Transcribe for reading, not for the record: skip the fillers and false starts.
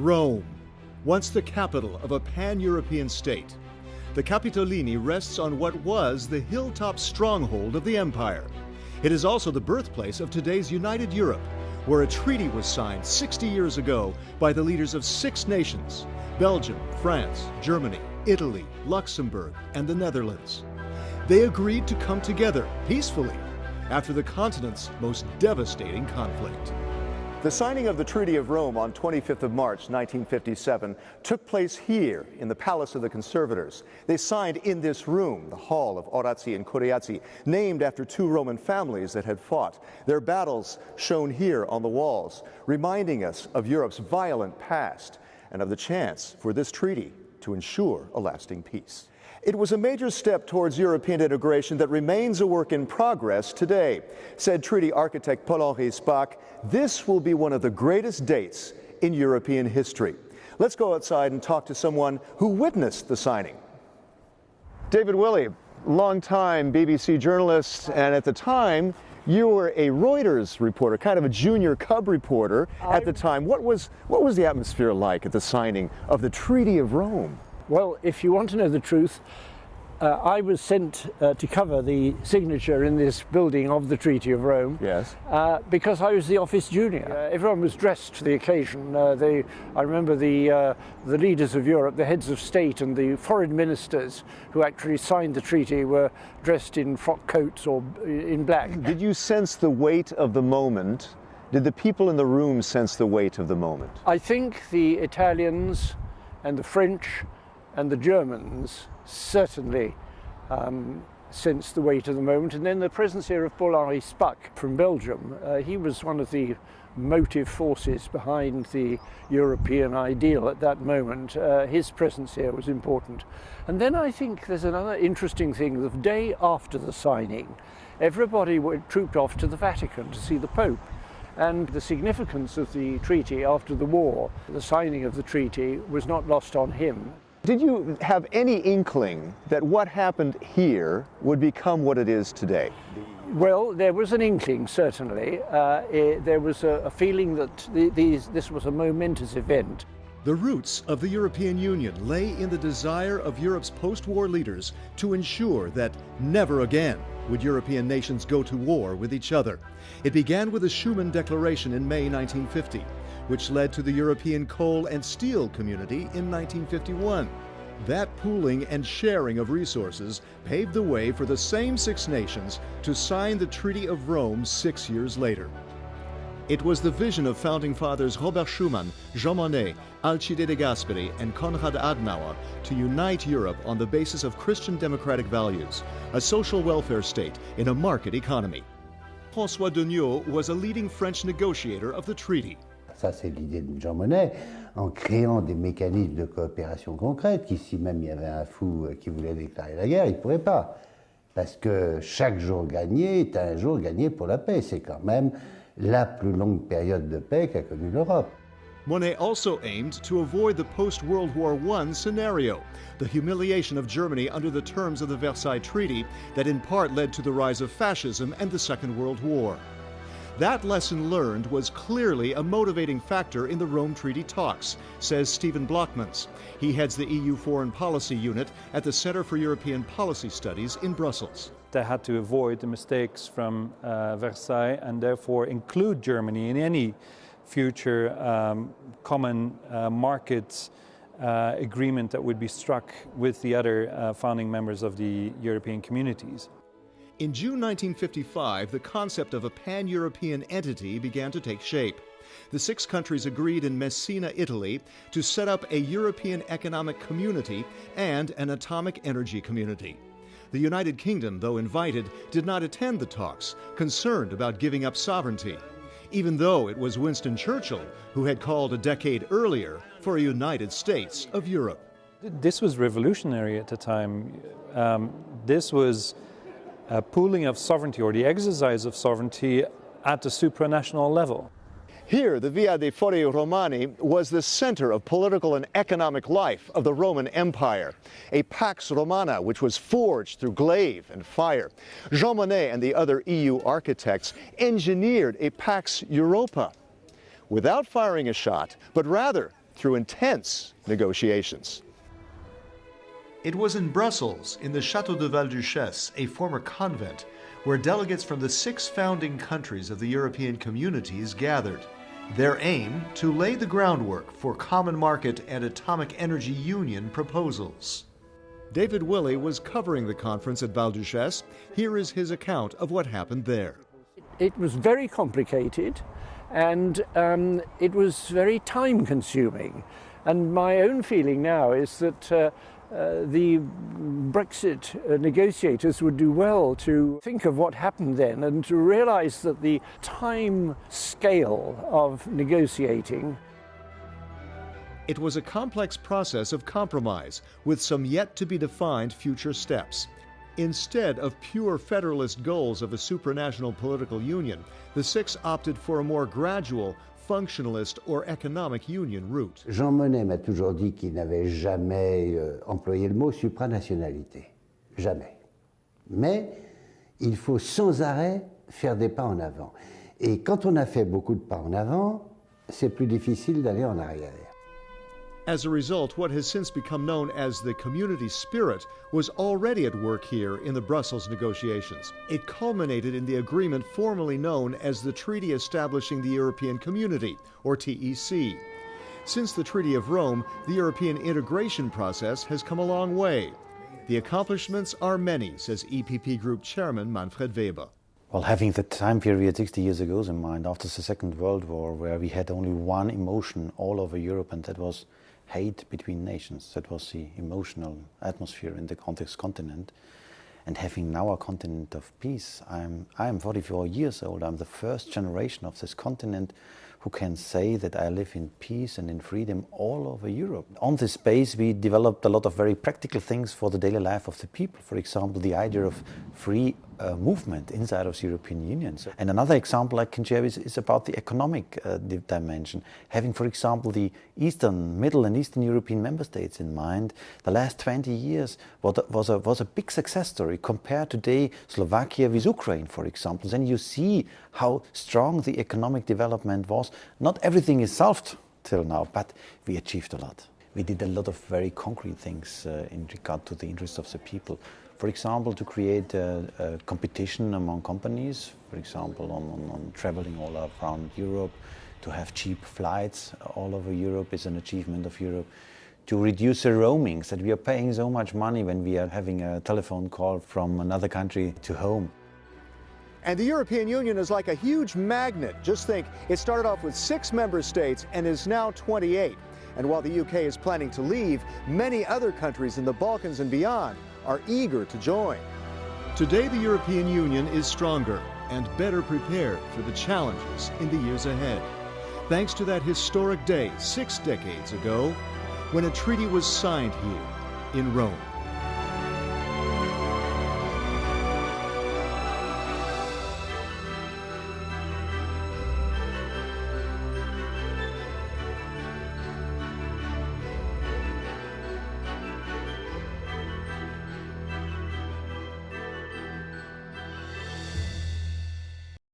Rome, once the capital of a pan-European state. The Capitolini rests on what was the hilltop stronghold of the empire. It is also the birthplace of today's United Europe, where a treaty was signed 60 years ago by the leaders of 6 nations: Belgium, France, Germany, Italy, Luxembourg, and the Netherlands. They agreed to come together peacefully after the continent's most devastating conflict. The signing of the Treaty of Rome on 25th of March 1957 took place here in the Palace of the Conservators. They signed in this room, the Hall of Orazzi and Curiazzi, named after 2 Roman families that had fought. Their battles shown here on the walls, reminding us of Europe's violent past and of the chance for this treaty to ensure a lasting peace. It was a major step towards European integration that remains a work in progress today. Said treaty architect Paul-Henri Spaak, this will be one of the greatest dates in European history. Let's go outside and talk to someone who witnessed the signing. David Willey, longtime BBC journalist, and at the time, you were a Reuters reporter, kind of a junior cub reporter at the time. What was the atmosphere like at the signing of the Treaty of Rome? Well, if you want to know the truth, I was sent to cover the signature in this building of the Treaty of Rome. Yes. Because I was the office junior. Everyone was dressed for the occasion. I remember the leaders of Europe, the heads of state and the foreign ministers who actually signed the treaty were dressed in frock coats or in black. Did you sense the weight of the moment? Did the people in the room sense the weight of the moment? I think the Italians and the French and the Germans certainly sensed the weight of the moment. And then the presence here of Paul-Henri Spaak from Belgium. He was one of the motive forces behind the European ideal at that moment. His presence here was important. And then I think there's another interesting thing. The day after the signing, everybody trooped off to the Vatican to see the Pope. And the significance of the treaty after the war, the signing of the treaty, was not lost on him. Did you have any inkling that what happened here would become what it is today? Well, there was an inkling, certainly. There was a feeling that this was a momentous event. The roots of the European Union lay in the desire of Europe's post-war leaders to ensure that never again would European nations go to war with each other. It began with the Schuman Declaration in May 1950, which led to the European Coal and Steel Community in 1951. That pooling and sharing of resources paved the way for the same 6 nations to sign the Treaty of Rome 6 years later. It was the vision of founding fathers Robert Schuman, Jean Monnet, Alcide de Gasperi, and Konrad Adenauer to unite Europe on the basis of Christian democratic values, a social welfare state in a market economy. Jean-François Deniau was a leading French negotiator of the treaty. Ça, c'est l'idée de Jean Monnet, en créant des mécanismes de coopération concrète, qu'ici même il y avait un fou qui voulait déclarer la guerre, il ne pourrait pas. Parce que chaque jour gagné est un jour gagné pour la paix. C'est quand même la plus longue période de paix qu'a connue l'Europe. Monnet also aimed to avoid the post-World War I scenario, the humiliation of Germany under the terms of the Versailles Treaty that in part led to the rise of fascism and the Second World War. That lesson learned was clearly a motivating factor in the Rome Treaty talks, says Stephen Blockmans. He heads the EU Foreign Policy Unit at the Center for European Policy Studies in Brussels. They had to avoid the mistakes from Versailles and therefore include Germany in any future common market agreement that would be struck with the other founding members of the European communities. In June 1955, the concept of a pan-European entity began to take shape. The 6 countries agreed in Messina, Italy, to set up a European Economic Community and an Atomic Energy Community. The United Kingdom, though invited, did not attend the talks, concerned about giving up sovereignty, even though it was Winston Churchill who had called a decade earlier for a United States of Europe. This was revolutionary at the time. This was a pooling of sovereignty, or the exercise of sovereignty at the supranational level. Here, the Via dei Fori Romani was the center of political and economic life of the Roman Empire, a Pax Romana which was forged through glaive and fire. Jean Monnet and the other EU architects engineered a Pax Europa without firing a shot, but rather through intense negotiations. It was in Brussels, in the Château de Val-Duchesse, a former convent, where delegates from the 6 founding countries of the European communities gathered. Their aim, to lay the groundwork for common market and atomic energy union proposals. David Willey was covering the conference at Val-Duchesse. Here is his account of what happened there. It was very complicated, and it was very time-consuming. And my own feeling now is that the Brexit negotiators would do well to think of what happened then and to realize that the time scale of negotiating. It was a complex process of compromise with some yet to be defined future steps. Instead of pure federalist goals of a supranational political union, the 6 opted for a more gradual, functionalist or economic union route. Jean Monnet m'a toujours dit qu'il n'avait jamais employé le mot supranationalité. Jamais. Mais il faut sans arrêt faire des pas en avant. Et quand on a fait beaucoup de pas en avant, c'est plus difficile d'aller en arrière. As a result, what has since become known as the community spirit was already at work here in the Brussels negotiations. It culminated in the agreement formerly known as the Treaty Establishing the European Community, or TEC. Since the Treaty of Rome, the European integration process has come a long way. The accomplishments are many, says EPP Group Chairman Manfred. Well, having the time period 60 years ago in mind, after the Second World War, where we had only one emotion all over Europe, and that was hate between nations. That was the emotional atmosphere in on this continent. And having now a continent of peace, I am 44 years old. I'm the first generation of this continent who can say that I live in peace and in freedom all over Europe. On this base, we developed a lot of very practical things for the daily life of the people. For example, the idea of free movement inside of the European Union. And another example I can share is about the economic dimension. Having, for example, the Eastern, Middle and Eastern European member states in mind, the last 20 years was a big success story. Compare today Slovakia with Ukraine, for example. Then you see how strong the economic development was. Not everything is solved till now, but we achieved a lot. We did a lot of very concrete things in regard to the interests of the people. For example, to create a competition among companies, for example, on traveling all around Europe, to have cheap flights all over Europe is an achievement of Europe. To reduce the roamings, that we are paying so much money when we are having a telephone call from another country to home. And the European Union is like a huge magnet. Just think, it started off with 6 member states and is now 28. And while the UK is planning to leave, many other countries in the Balkans and beyond are eager to join. Today, the European Union is stronger and better prepared for the challenges in the years ahead. Thanks to that historic day 6 decades ago, when a treaty was signed here in Rome.